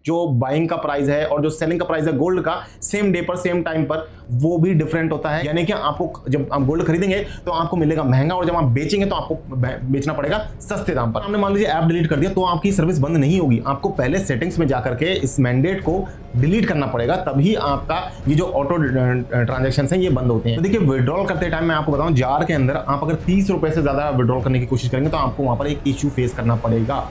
जो बाइंग का प्राइस है और जो सेलिंग का प्राइस है गोल्ड का सेम डे पर सेम टाइम पर वो भी डिफरेंट होता है। यानी कि आपको जब आप गोल्ड खरीदेंगे तो आपको मिलेगा महंगा और जब आप बेचेंगे तो आपको बेचना पड़ेगा सस्ते दाम पर। हमने मान लीजिए ऐप डिलीट कर दिया तो आपकी सर्विस बंद नहीं होगी, आपको पहले सेटिंग्स में जाकर के इस मैंडेट को डिलीट करना पड़ेगा, तभी आपका ये जो ऑटो ट्रांजैक्शन है ये बंद होते हैं। तो देखिए विड्रॉल करते टाइम मैं आपको बताऊं जार के अंदर आप अगर 30 रुपए से ज्यादा विड्रॉल करने की कोशिश करेंगे तो आपको वहां पर एक इश्यू फेस करना पड़ेगा।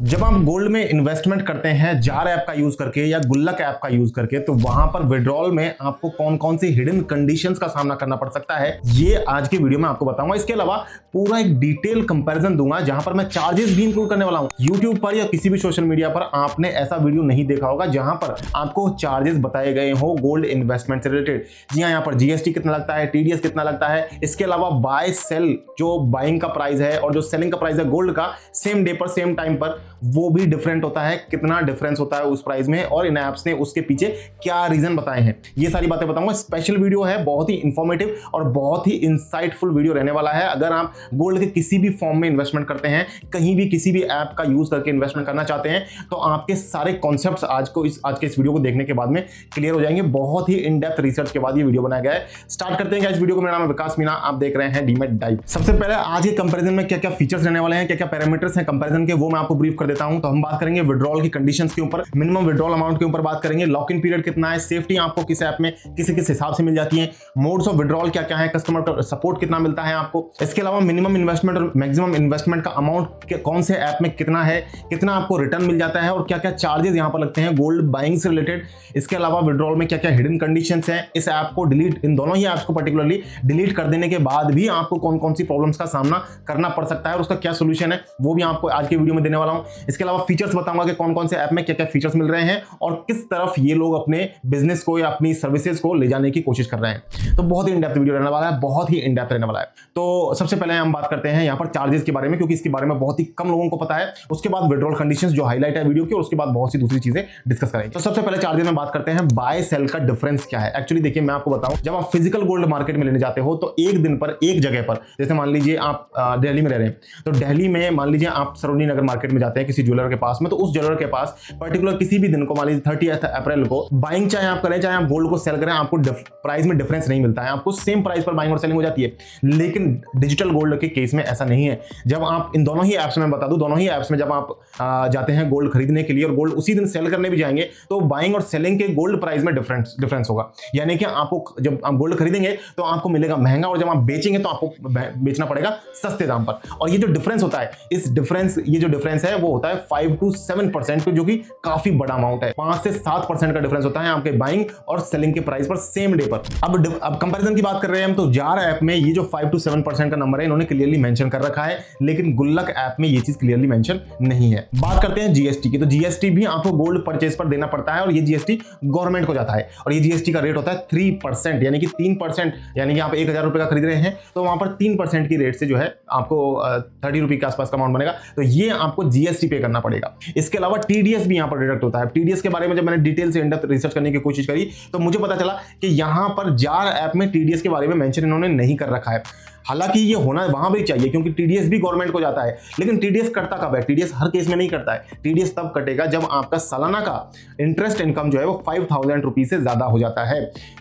जब आप गोल्ड में इन्वेस्टमेंट करते हैं जार ऐप का यूज करके या गुल्लक ऐप का यूज करके तो वहां पर विड्रॉल में आपको कौन कौन सी हिडन कंडीशंस का सामना करना पड़ सकता है ये आज की वीडियो में आपको बताऊंगा। इसके अलावा पूरा एक डिटेल कंपैरिजन दूंगा जहां पर मैं चार्जेस भी इंक्लूड करने वाला हूं। यूट्यूब पर या किसी भी सोशल मीडिया पर आपने ऐसा वीडियो नहीं देखा होगा जहां पर आपको चार्जेस बताए गए हो गोल्ड इन्वेस्टमेंट से रिलेटेड। जी हाँ, यहाँ पर जीएसटी कितना लगता है, टीडीएस कितना लगता है, इसके अलावा बाय सेल जो बाइंग का प्राइस है और जो सेलिंग का प्राइस है गोल्ड का सेम डे पर सेम टाइम पर वो भी डिफरेंट होता है, कितना डिफरेंस होता है उस प्राइस में और इन ऐप्स ने उसके पीछे क्या रीजन बताए हैं, ये सारी बातें बताऊंगा। स्पेशल वीडियो है, बहुत ही इंफॉर्मेटिव और बहुत ही इंसाइटफुल वीडियो रहने वाला है। अगर आप गोल्ड के किसी भी फॉर्म में इन्वेस्टमेंट करते हैं, कहीं भी किसी भी ऐप का यूज करके इन्वेस्टमेंट करना चाहते हैं तो आपके सारे कॉन्सेप्ट्स आज के इस वीडियो को देखने के बाद में क्लियर हो जाएंगे। बहुत ही इन डेप्थ रिसर्च के बाद ये वीडियो बनाया गया है। स्टार्ट करते हैं इस वीडियो को। मेरा नाम है विकास मीना, आप देख रहे हैं डीमैट डाइव। सबसे पहले आज के कंपैरिजन में क्या क्या फीचर्स रहने वाले हैं, क्या क्या पैरामीटर्स हैं कंपैरिजन के, वो मैं आपको ब्रीफ कर देता हूं। तो हम बात करेंगे विड्रॉल की कंडीशंस के ऊपर, मिनिमम विड्रॉल अमाउंट के ऊपर बात करेंगे, लॉक इन पीरियड कितना है, सेफ्टी आपको किस ऐप में किस हिसाब से मिल जाती है, मोड्स ऑफ विड्रॉल क्या क्या है, कस्टमर सपोर्ट कितना मिलता है आपको, इसके अलावा मिनिमम इन्वेस्टमेंट और मैक्सिमम इन्वेस्टमेंट का अमाउंट कौन से ऐप में कितना है, कितना आपको रिटर्न मिल जाता है और क्या क्या चार्जेस यहां पर लगते हैं गोल्ड बाइंग से रिलेटेड। इसके अलावा विड्रॉल में क्या क्या हिडन कंडीशंस हैं, इस ऐप को डिलीट, इन दोनों ही ऐप्स को पर्टिकुलरली डिलीट कर देने के बाद भी आपको कौन कौन सी प्रॉब्लम्स का सामना करना पड़ सकता है और उसका क्या सोल्यूशन है वो भी आपको आज की वीडियो में देने वाला हूं। इसके अलावा फीचर्स बताऊंगा कि कौन कौन से ऐप में क्या क्या फीचर्स मिल रहे हैं और किस तरफ ये लोग अपने बिजनेस को या अपनी सर्विसेज को ले जाने की कोशिश कर रहे हैं। तो बहुत ही इन डेप्थ वीडियो रहने वाला है, बहुत ही इन डेप्थ रहने वाला है। तो सबसे पहले हम बात करते हैं यहाँ पर चार्जेस के बारे में, क्योंकि इसके बारे में बहुत ही कम लोगों को पता है। उसके बाद विड्रॉल कंडीशंस जो हाईलाइट है वीडियो की, और उसके बाद बहुत सी दूसरी चीजें डिस्कस करेंगे। तो सबसे पहले चार्जेस में बात करते हैं बाय सेल का डिफरेंस क्या है। एक्चुअली देखिए मैं आपको बताऊं, जब आप फिजिकल गोल्ड मार्केट में लेने जाते हो तो एक दिन पर एक जगह पर, जैसे मान लीजिए आप दिल्ली में रह रहे हैं तो दिल्ली में मान लीजिए आप सरोजनी नगर मार्केट में जाते हैं किसी ज्वेलर के पास में, तो उस ज्वेलर के पास पर्टिकुलर किसी भी दिन को मान लीजिए 30 अप्रैल को बाइंग चाहे आप करें चाहे आप गोल्ड को सेल करें, आपको प्राइस में डिफरेंस नहीं मिलता है, आपको सेम प्राइस पर बाइंग और सेलिंग हो जाती है। लेकिन डिजिटल गोल्ड के केस में ऐसा नहीं है। जब आप इन दोनों ही ऐप्स में बता दूं, दोनों ही ऐप्स में जब आप जाते हैं गोल्ड खरीदने के लिए और गोल्ड उसी दिन सेल करने भी जाएंगे तो बाइंग और सेलिंग के गोल्ड प्राइस में डिफरेंस होगा। यानी कि आपको जब आप गोल्ड खरीदेंगे तो आपको मिलेगा महंगा और जब आप बेचेंगे तो आपको बेचना पड़ेगा सस्ते दाम पर। और ये जो डिफरेंस होता है, ये जो डिफरेंस है वो होता है 5 to 7%, जो कि काफी बड़ा अमाउंट है। 5 से 7% का डिफरेंस होता है आपके बाइंग और सेलिंग के प्राइस पर सेम डे पर। अब कंपैरिजन की बात कर रहे हैं हम, तो जार ऐप में ये जो 5 to 7% का नंबर है इन्होंने क्लियरली मेंशन कर रखा है, लेकिन गुल्लक ऐप में ये चीज क्लियरली मेंशन नहीं है। बात करते हैं जीएसटी की, तो जीएसटी भी आपको गोल्ड परचेज पर देना पड़ता है और ये जीएसटी गवर्नमेंट को जाता है और ये जीएसटी का रेट होता है 3%, यानी कि 3%। यानी कि आप 1000 रुपए का खरीद रहे हैं तो वहां पर 3% की रेट से जो है आपको 30 रुपए के आसपास का अमाउंट बनेगा, तो ये आपको जीएसटी पे करना पड़ेगा। इसके अलावा टीडीएस भी यहां पर डिडक्ट होता है। टीडीएस के बारे में जब मैंने डिटेल से इन-डेप्थ रिसर्च करने की कोशिश करी तो मुझे पता चला कि यहां पर जार ऐप में टीडीएस के बारे में मेंशन इन्होंने नहीं कर रखा है। हालांकि ये होना वहां भी चाहिए क्योंकि टीडीएस भी गवर्नमेंट को जाता है, लेकिन टीडीएस कटता कब है? टीडीएस हर केस में नहीं करता है। टीडीएस तब कटेगा जब आपका सालाना का इंटरेस्ट इनकम जो है वो 5000 रुपीज से ज्यादा हो जाता है।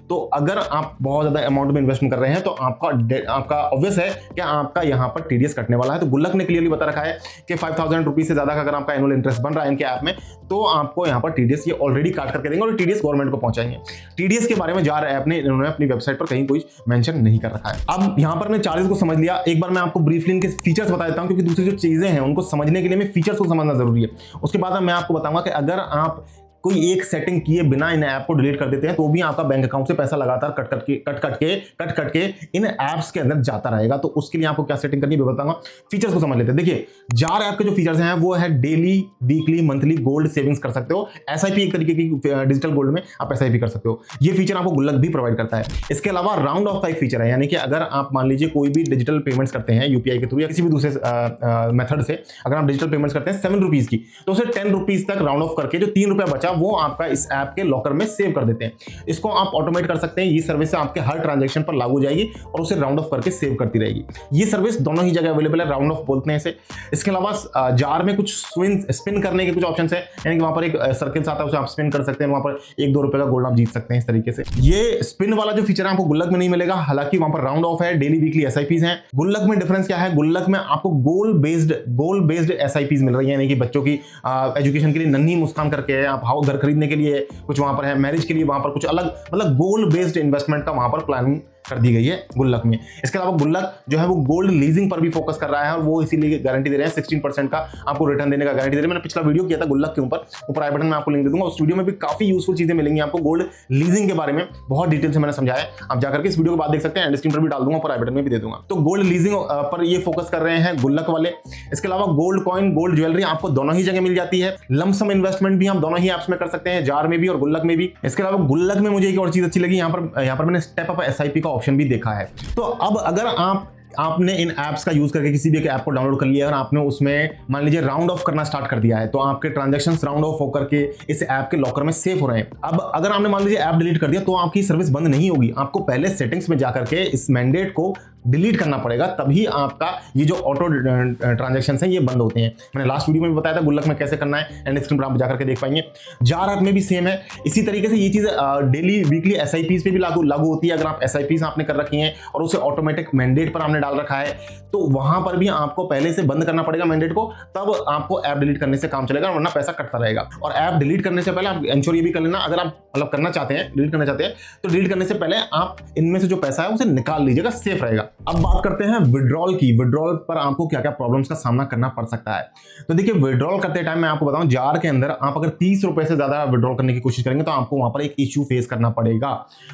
तो अगर आप बहुत ज्यादा अमाउंट में इन्वेस्टमेंट कर रहे हैं तो आपका ऑब्वियस है कि आपका यहाँ पर टीडीएस कटने वाला है। तो गुल्लक ने क्लियरली बता रखा है कि 5000 रुपीज से ज्यादा का अगर आपका एनुअल इंटरेस्ट बन रहा है इनके ऐप में तो आपको यहाँ पर टीडीएस ये ऑलरेडी काट करके देंगे और टीडीएस गवर्नमेंट को पहुंचाएंगे। टीडीएस के बारे में जार ऐप ने इन्होंने अपनी वेबसाइट पर कहीं कोई मेंशन नहीं कर रखा है। अब यहाँ पर मैं चार्जेस को समझ लिया, एक बार मैं आपको ब्रीफली इनके फीचर्स बता देता हूं क्योंकि दूसरी जो चीजें हैं उनको समझने के लिए मैं फीचर्स को समझना जरूरी है। उसके बाद मैं आपको बताऊंगा कि अगर आप कोई एक सेटिंग किए बिना इन ऐप को डिलीट कर देते हैं तो भी आपका बैंक अकाउंट से पैसा लगातार कट के इन ऐप्स के अंदर जाता रहेगा। तो उसके लिए आपको क्या सेटिंग करनी है बताऊंगा। फीचर्स को समझ लेते हैं। देखिए जार ऐप के जो फीचर्स हैं वो है daily, weekly, monthly gold savings कर सकते हो। एसआईपी एक तरीके की डिजिटल गोल्ड में आप एसआईपी कर सकते हो। ये फीचर आपको गुल्लक भी प्रोवाइड करता है। इसके अलावा राउंड ऑफ का एक फीचर है, यानी कि अगर आप मान लीजिए कोई भी डिजिटल पेमेंट्स करते हैं यूपीआई के थ्रू या किसी भी दूसरे मेथड से, अगर आप डिजिटल पेमेंट्स करते हैं 7 रुपीज की, तो उसे 10 रुपीज तक राउंड ऑफ करके जो 3 रुपया बचा वो आपका इस ऐप के लॉकर में सेव कर देते हैं। इसको आप ऑटोमेट कर सकते हैं। ये सर्विस आपके हर ट्रांजैक्शन पर लागू हो जाएगी और उसे राउंड ऑफ करके सेव करती रहेगी। ये सर्विस दोनों ही जगह अवेलेबल है, राउंड ऑफ बोलते हैं इसे। इसके अलावा जार में कुछ स्पिन करने के कुछ ऑप्शन है, यानी कि वहां पर एक सर्किल आता है, उसे आप स्पिन कर सकते हैं, वहां पर 1-2 रुपए का गोल्ड आप जीत सकते हैं इस तरीके से। ये स्पिन वाला जो फीचर है आपको गुल्लक में नहीं मिलेगा, हालांकि वहां पर राउंड ऑफ है, डेली वीकली एसआईपीज हैं। गुल्लक में डिफरेंस क्या है? गुल्लक में आपको गोल बेस्ड एसआईपीज मिल रही है, यानी कि बच्चों की एजुकेशन के लिए नन्ही मुस्कान करके, आप हाउस घर खरीदने के लिए कुछ वहां पर है, मैरिज के लिए वहां पर कुछ अलग, मतलब गोल बेस्ड इन्वेस्टमेंट का वहां पर प्लानिंग कर दी गई है गुल्लक में। इसके अलावा गुल्लक जो है वो गोल्ड लीजिंग पर भी फोकस कर रहा है और वो इसीलिए गारंटी दे रहे हैं 16% का आपको रिटर्न देने का गारंटी दे रहे हैं। मैंने पिछला वीडियो किया था गुल्लक के ऊपर आई बटन में आपको लिंक दे दूंगा। उस वीडियो में भी काफी यूजफुल चीजें मिलेंगी आपको गोल्ड लीजिंग के बारे में, बहुत डिटेल से मैंने समझाया। आप जाकर के इस वीडियो को बाद देख सकते हैं, एंड स्क्रीन पर भी डाल दूंगा, ऊपर आई बटन में भी दे दूंगा। तो गोल्ड लीजिंग पर ये फोकस कर रहे हैं गुल्लक वाले। इसके अलावा गोल्ड कॉइन, गोल्ड ज्वेलरी आपको दोनों ही जगह मिल जाती है। लमसम इन्वेस्टमेंट भी हम दोनों ही एप्स में कर सकते हैं, जार में भी और गुल्लक में भी। इसके अलावा गुल्लक में मुझे एक और चीज अच्छी लगी, यहाँ पर मैंने स्टेप अप एसआईपी का ऑप्शन भी देखा है। तो अब अगर आपने इन ऐप्स का यूज करके किसी भी एक ऐप को डाउनलोड कर लिया और आपने उसमें मान लीजिए राउंड ऑफ करना स्टार्ट कर दिया है, तो आपके ट्रांजैक्शंस राउंड ऑफ होकर के इस ऐप के लॉकर में सेव हो रहे हैं। अब अगर आपने मान लीजिए ऐप डिलीट कर दिया तो आपकी सर्विस बंद नहीं होगी, आपको पहले सेटिंग्स में जाकर के इस मैंडेट को डिलीट करना पड़ेगा, तभी आपका ये जो ऑटो ट्रांजैक्शंस हैं ये बंद होते हैं। मैंने लास्ट वीडियो में भी बताया था गुल्लक में कैसे करना है, एंड स्क्रीन पर आप जाकर के देख पाएंगे। जार ऐप में भी सेम है, इसी तरीके से ये चीज डेली वीकली एसआईपीज पे भी लागू होती है। अगर आप एसआईपीज आपने कर रखी हैं और उसे ऑटोमेटिक मैंडेट पर आपने डाल रखा है, तो वहां पर भी आपको पहले से बंद करना पड़ेगा मैंडेट को, तब आपको ऐप डिलीट करने से काम चलेगा, वरना पैसा कटता रहेगा। और ऐप डिलीट करने से पहले आप इंश्योर ये भी कर लेना, अगर आप मतलब करना चाहते हैं, डिलीट करना चाहते हैं, तो डिलीट करने से पहले आप इनमें से जो पैसा है उसे निकाल लीजिएगा, सेफ रहेगा। अब बात करते हैं विड्रॉल की। विड्रॉल पर आपको क्या क्या प्रॉब्लम्स का सामना करना पड़ सकता है। तो देखिए, विड्रॉल करते टाइम मैं आपको बताऊं, जार के अंदर आप अगर 30 रुपए से ज्यादा विड्रॉल करने की कोशिश करेंगे तो आपको वहां पर एक इश्यू फेस करना पड़ेगा।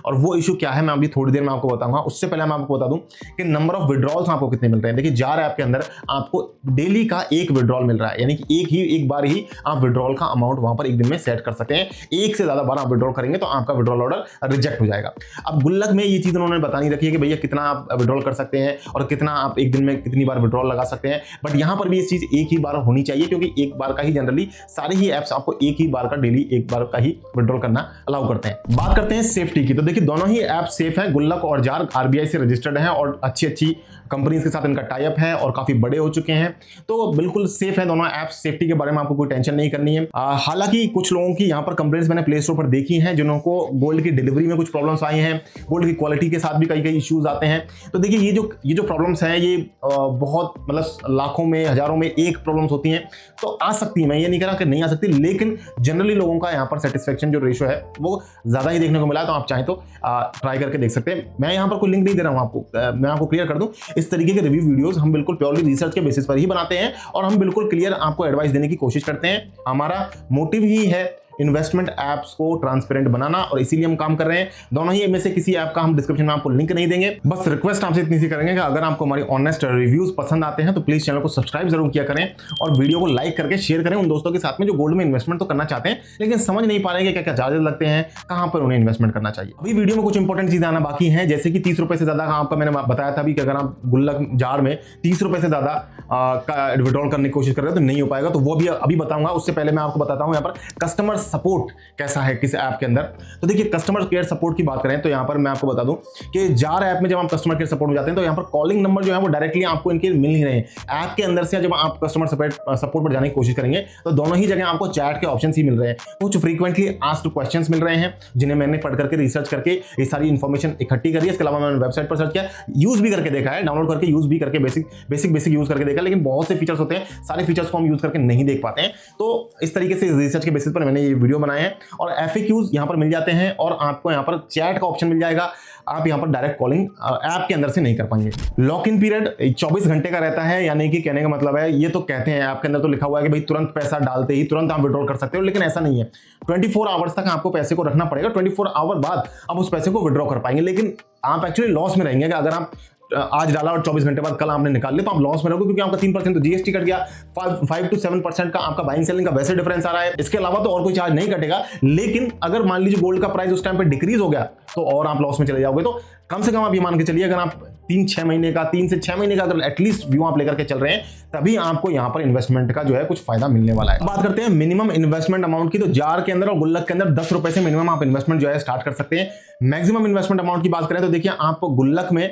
और वो इश्यू क्या है मैं अभी थोड़ी देर में आपको बताऊंगा। उससे पहले मैं आपको बता दूं कि नंबर ऑफ विड्रॉल्स आपको कितने मिल रहे हैं। देखिए, जार ऐप के अंदर आपको डेली का एक विड्रॉल मिल रहा है, यानी कि एक बार ही आप विड्रॉल का अमाउंट वहां पर एक दिन में सेट कर सकते हैं। एक से ज्यादा बार आप विड्रॉल करेंगे तो आपका विड्रॉल ऑर्डर रिजेक्ट हो जाएगा। अब गुल्लक में ये चीज उन्होंने बता नहीं रखी है कि भैया कितना आप विड्रॉल कर सकते हैं और कितना आप एक दिन में कितनी बार विड्रॉल लगा सकते हैं, बट यहां पर भी ये चीज एक ही बार होनी चाहिए, क्योंकि एक बार का ही जनरली सारे ही एप्स आपको एक ही बार का डेली एक बार का ही विड्रॉल करना अलाउ करते हैं। बात करते हैं सेफ्टी की। तो देखिए, दोनों ही ऐप सेफ है। गुल्लक और जार आरबीआई से रजिस्टर्ड है और अच्छी कंपनीज के साथ इनका टाई अप है और काफी बड़े हो चुके हैं, तो बिल्कुल सेफ है दोनों ऐप्स। सेफ्टी के बारे में आपको कोई टेंशन नहीं करनी है। हालांकि कुछ लोगों की यहाँ पर कंप्लेंट्स मैंने प्ले स्टोर पर देखी हैं, जिनको गोल्ड की डिलीवरी में कुछ प्रॉब्लम्स आई हैं, गोल्ड की क्वालिटी के साथ भी कई इश्यूज आते हैं। तो देखिए, ये जो प्रॉब्लम्स हैं ये बहुत मतलब लाखों में हजारों में एक प्रॉब्लम्स होती हैं, तो आ सकती है। मैं ये नहीं कह रहा कि नहीं आ सकती, लेकिन जनरली लोगों का यहाँ पर सेटिस्फेक्शन जो रेशो है वो ज्यादा ही देखने को मिला है। तो आप चाहें तो ट्राई करके देख सकते हैं। मैं यहाँ पर कोई लिंक नहीं दे रहा हूँ आपको, मैं आपको क्लियर कर दूं, इस तरीके के रिव्यू वीडियोस हम बिल्कुल प्योरली रिसर्च के बेसिस पर ही बनाते हैं और हम बिल्कुल क्लियर आपको एडवाइस देने की कोशिश करते हैं। हमारा मोटिव ही है इन्वेस्टमेंट ऐप्स को ट्रांसपेरेंट बनाना, और इसीलिए हम काम कर रहे हैं। दोनों ही में से किसी ऐप का हम डिस्क्रिप्शन में आपको लिंक नहीं देंगे। बस रिक्वेस्ट आपसे इतनी सी करेंगे कि अगर आपको हमारी ऑनेस्ट रिव्यूज पसंद आते हैं तो प्लीज चैनल को सब्सक्राइब जरूर किया करें और वीडियो को लाइक करके शेयर करें उन दोस्तों के साथ में जो गोल्ड में इन्वेस्टमेंट तो करना चाहते हैं लेकिन समझ नहीं पा रहे हैं क्या क्या चार्जेस लगते हैं, कहां पर उन्हें इन्वेस्टमेंट करना चाहिए। अभी वीडियो में कुछ इंपॉर्टेंट चीजें आना बाकी हैं, जैसे कि 30 रुपए से ज्यादा आपका मैंने बताया था अभी कि अगर आप गुल्लक जार में 30 रुपए से ज्यादा का विड्रॉल करने की कोशिश कर रहे हो तो नहीं हो पाएगा, तो वो भी अभी बताऊंगा। उससे पहले मैं आपको बताता हूं यहाँ पर कस्टमर सपोर्ट कैसा है किस ऐप के अंदर। तो देखिए, कस्टमर केयर सपोर्ट की बात करें तो यहाँ पर मैं आपको बता दूं कि जार ऐप में जब आप कस्टमर केयर सपोर्ट में जाते हैं तो यहाँ पर कॉलिंग नंबर जो है वो डायरेक्टली आपको इनके मिल नहीं रहे हैं। ऐप के अंदर से जब आप कस्टमर सपोर्ट पर जाने की कोशिश करेंगे तो दोनों ही जगह आपको चैट के ऑप्शन ही मिल रहे हैं। कुछ फ्रीक्वेंटली आस्क्ड क्वेश्चंस मिल रहे हैं जिन्हें मैंने पढ़ करके रिसर्च करके ये सारी इन्फॉर्मेशन इकट्ठी करी है। इसके अलावा मैंने वेबसाइट पर सर्च किया, यूज भी करके देखा है, डाउनलोड करके यूज भी करके बेसिक यूज करके देखा, लेकिन बहुत से फीचर्स होते हैं, सारे फीचर्स को हम यूज करके नहीं देख पाते हैं। तो इस तरीके से रिसर्च के बेसिस पर मैंने ये वीडियो बनाए हैं और FAQs यहाँ पर मिल जाते हैं और आपको यहाँ पर चैट का ऑप्शन मिल जाएगा। आप यहाँ पर डायरेक्ट कॉलिंग ऐप के अंदर से नहीं कर पाएंगे। लॉक इन पीरियड 24 घंटे का रहता है, यानी कि कहने का मतलब है, ये तो कहते हैं ऐप के अंदर तो लिखा हुआ है कि भाई तुरंत पैसा डालते ही तुरंत आप विड्रॉल कर सकते हो, लेकिन ऐसा नहीं है। 24 आवर्स तक आपको पैसे को रखना पड़ेगा। 24 आवर बाद आप उस पैसे को विड्रॉ कर पाएंगे, लेकिन आप एक्चुअली लॉस में रहेंगे। अगर आप आज डाला और 24 घंटे बाद कल आपने निकाल लिया तो आप लॉस में रहोगे, क्योंकि आपका 3% तो जीएसटी कट गया, 5 to 7% का आपका बाइंग सेलिंग का वैसे डिफरेंस आ रहा है। इसके अलावा तो और कोई चार्ज नहीं कटेगा, लेकिन अगर मान लीजिए गोल्ड का प्राइस उस टाइम पे डिक्रीज हो गया तो और आप लॉस में चले जाओगे। तो कम से कम आप ये मान के चलिए, अगर आप 3-6 महीने का, 3 से 6 महीने का अगर एटलीस्ट व्यू आप लेकर के चल रहे हैं, तभी आपको यहां पर इन्वेस्टमेंट का जो है कुछ फायदा मिलने वाला है। बात करते हैं मिनिमम इन्वेस्टमेंट अमाउंट की, तो जार के अंदर और गुल्लक के अंदर 10 रुपए से मिनिमम आप इन्वेस्टमेंट जो है स्टार्ट कर सकते हैं। मैक्सिमम इन्वेस्टमेंट अमाउंट की बात करें तो देखिए आप गुल्लक में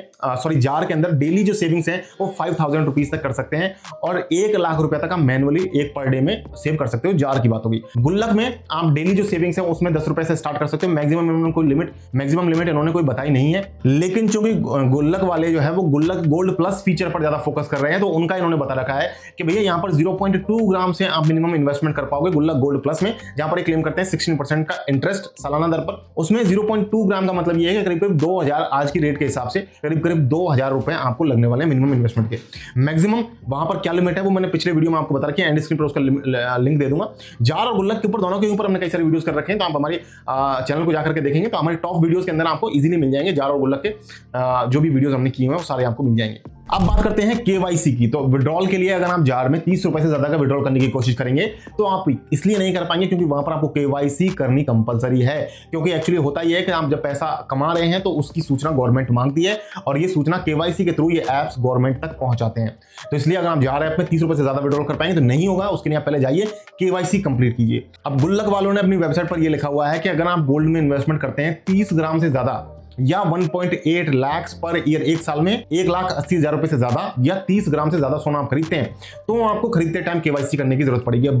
जार के अंदर डेली जो सेविंग्स है वो 5000 रुपीज तक कर सकते हैं और 1 लाख रुपए तक आप मैनुअली एक पर डे में सेव कर सकते हो। जार की बात होगी। गुल्लक में आप डेली जो सेविंग्स है उसमें 10 रुपए से स्टार्ट कर सकते हो। मैक्सिमम लिमिट इन्होंने कोई बताई नहीं है, लेकिन चूंकि गुल्लक वाले जो है वो गुल्लक गोल्ड प्लस फीचर पर ज्यादा फोकस कर रहे हैं, तो उनका इन्होंने बता रखा है कि भैया यहाँ पर 0.2 ग्राम से आप मिनिमम इन्वेस्टमेंट कर पाओगे गुल्लक गोल्ड प्लस में, जहां पर क्लेम करते हैं 16% का इंटरेस्ट सालाना दर पर। उसमें 0.2 ग्राम का मतलब ये है कि करीब 2000 आज की रेट के हिसाब से करीब 2000 रुपए आपको लगने वाले हैं मिनिमम इन्वेस्टमेंट के। मैक्सिमम वहां पर क्या लिमिट है वो मैंने पिछले वीडियो में आपको बता रखी है, एंड स्क्रीन पर उसका लिंक दे दूंगा। जार और गुल्लक के ऊपर, दोनों के ऊपर हमने कई सारे वीडियोस कर रखे हैं, तो आप हमारे चैनल को जाकर के देखेंगे तो हमारे टॉप वीडियोस के अंदर आपको इजीली मिल जाएंगे। जार और गुल्लक के जो भी वीडियोस हमने किए हैं वो सारे आपको मिल जाएंगे। अब बात करते हैं केवाईसी की। तो विड्रॉल के लिए अगर आप जार में 30 रुपए से ज्यादा का विड्रॉल करने की कोशिश करेंगे तो आप इसलिए नहीं कर पाएंगे क्योंकि वहां पर आपको केवाईसी करनी कंपलसरी है। क्योंकि एक्चुअली होता यह है कि आप जब पैसा कमा रहे हैं तो उसकी सूचना गवर्नमेंट मांगती है और ये सूचना केवाईसी के थ्रू ये एप्स गवर्नमेंट तक पहुंचाते हैं। तो इसलिए अगर आप जार ऐप में 30 रुपए से ज्यादा विड्रॉल कर पाएंगे तो नहीं होगा, उसके लिए आप पहले जाइए केवाईसी कंप्लीट कीजिए। अब गुल्लक वालों ने अपनी वेबसाइट पर यह लिखा हुआ है कि अगर आप गोल्ड में इन्वेस्टमेंट करते हैं 30 ग्राम से ज्यादा या 1.8 लाख पर ईयर, एक साल में 1,80,000 रुपए से ज्यादा या 30 ग्राम से ज्यादा सोना आप खरीदते हैं तो आपको खरीदते टाइम केवाईसी करने की जरूरत पड़ेगी। अब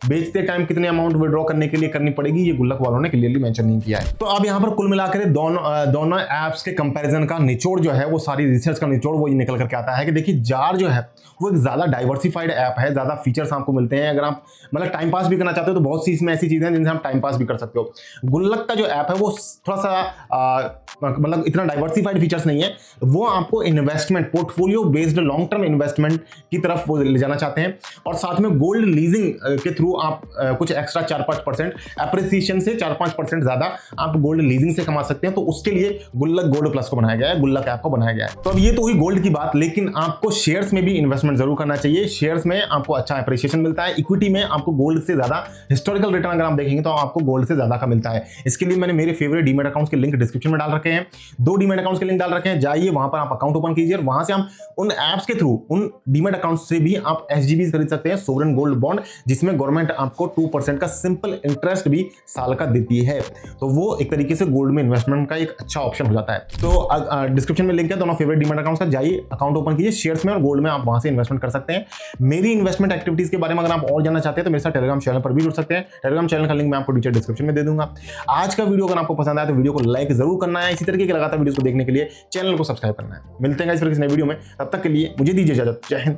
बेचते टाइम कितने अमाउंट विड्रॉ करने के लिए करनी पड़ेगी ये गुल्लक वालों ने क्लियरली मेंशन नहीं किया है। तो अब यहाँ पर कुल मिलाकर दोनों एप्स के कंपैरिजन का निचोड़ जो है वो सारी रिसर्च का निचोड़ वो निकल करके आता है कि देखिए जार जो है वो एक ज्यादा डाइवर्सिफाइड ऐप है, ज्यादा फीचर्स आपको मिलते हैं। अगर आप मतलब टाइम पास भी करना चाहते हो तो बहुत सी इसमें ऐसी चीजें हैं जिनसे आप टाइम पास भी कर सकते हो। गुल्लक का जो ऐप है वो थोड़ा सा मतलब इतना डाइवर्सिफाइड फीचर्स नहीं है, वो आपको investment portfolio based long term investment की तरफ वो ले जाना चाहते हैं और साथ में गोल्ड लीजिंग के थ्रू आप कुछ एक्स्ट्रा 4-5% एप्रिसिएशन से 4-5% ज्यादा आप गोल्ड लीजिंग से कमा सकते हैं। तो उसके लिए गुल्लक गोल्ड प्लस को बनाया गया है, गुल्लक ऐप को बनाया गया है। तो अब ये तो हुई गोल्ड की बात, लेकिन आपको शेयर्स में भी इन्वेस्टमेंट जरूर करना चाहिए। शेयर्स में आपको अच्छा एप्रिसिएशन मिलता है, इक्विटी में आपको गोल्ड से ज्यादा हिस्टोरिकल रिटर्न अगर आप देखेंगे तो आपको गोल्ड से ज्यादा का मिलता है। इसके लिए मैंने मेरे फेवरेट डीमैट अकाउंट्स के लिंक डिस्क्रिप्शन में डाल रखे हैं, 2 डीमैट अकाउंट्स के लिंक डाल रखे हैं, जाइए वहां पर आप अकाउंट ओपन कीजिए और वहां से हम उन एप्स के थ्रू उन डीमैट अकाउंट्स से भी आप एसजीबीज खरीद सकते हैं, सोवरेन गोल्ड बॉन्ड, जिसमें गवर्नमेंट आपको 2% का सिंपल इंटरेस्ट भी साल का देती है। तो वो एक तरीके से गोल्ड में इन्वेस्टमेंट का एक अच्छा ऑप्शन हो जाता है। तो डिस्क्रिप्शन में लिंक है दोनों फेवरेट डीमैट अकाउंट्स का, जाइए अकाउंट ओपन कीजिए, शेयर्स में और गोल्ड में आप वहां से इन्वेस्टमेंट कर सकते हैं। मेरी इन्वेस्टमेंट एक्टिविटीज के बारे में अगर आप और जानना चाहते हैं तो मेरे साथ टेलीग्राम चैनल पर भी जुड़ सकते हैं। टेलीग्राम चैनल का लिंक मैं आपको नीचे डिस्क्रिप्शन में दे दूंगा। आज का वीडियो अगर आपको पसंद आया तो वीडियो को लाइक जरूर करना है, इसी तरीके के लगातार वीडियो को देखने के लिए चैनल को सब्सक्राइब करना है। मिलते हैं इस नए वीडियो में, तब तक के लिए मुझे दीजिए इजाजत। जय हिंद,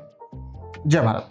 जय भारत।